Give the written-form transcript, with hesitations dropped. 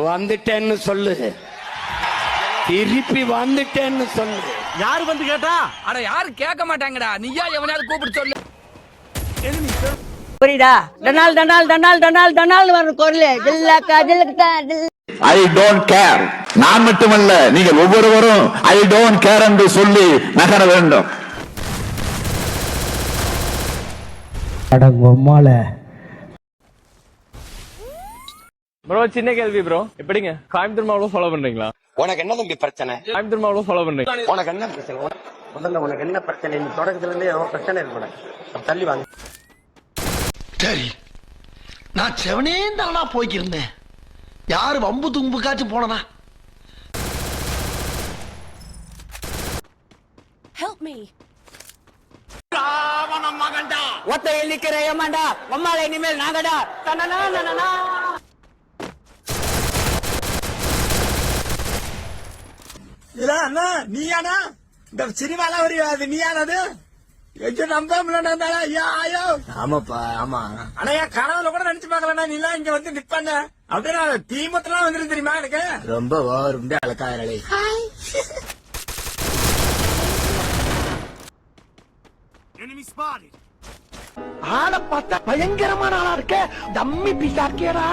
வந்துட்டேன்னு சொல்லு, திருப்பி வந்துட்டேன்னு சொல்லு. யாரு வந்து கேட்டா? அட யாரு கேட்க மாட்டாங்கடா, நீயா எவனையாவது கூப்பிட்டு சொல்லு. புரியுதா? டனால் டனால் டனால் டனால் டனால் வரும் குரல். ஜில்லக்கா ஜில்லக்கா ஜில். I don't care. நான் மட்டுமல்ல, நீங்கள் ஒவ்வொருவரும் ஐ டோன்ட் கேர் என்று சொல்லி நகர வேண்டும். அடங்கொம்மால ப்ரோ, சின்ன கேள்வி ப்ரோ. எப்படிங்க கோயம்புத்தூர் மாவட்டம் ஃபாலோ பண்றீங்களா? உனக்கு என்ன தம்பி பிரச்சனை? கோயம்புத்தூர் மாவட்டம் ஃபாலோ பண்றீங்க? உனக்கு என்ன பிரச்சனை? முதல்ல உனக்கு என்ன பிரச்சனை? நீ தொடக்கத்துல இருந்தே பிரச்சனை இருக்கு. தள்ளி வாங்க. சரி, நான் செவனே தானா போய்க்கிருந்தேன். யாரு வம்பு தும்புக்காச்சும் போனனா? Help me. ஒத்த எண்ணிக்கிற ஏமாண்டா அம்மால இனிமேல் நாங்கடா. தனனா நனனா. அண்ணா நீயானா? இந்த சினிமாலாம் வருது நீயானது? ஆமாப்பா, ஆமா. ஆனா என் கனவுல கூட நினைச்சு பாக்கலண்ணா, நீ எல்லாம் இங்க வந்து நிப்பான அப்படியே நான் தீமத்தெல்லாம் வந்துரு தெரியுமா எனக்கு? ரொம்ப ரொம்ப அழகாரே. ஆளை பார்த்தா பயங்கரமான ஆளா இருக்க. தம்மி பீஸா இருக்கேடா.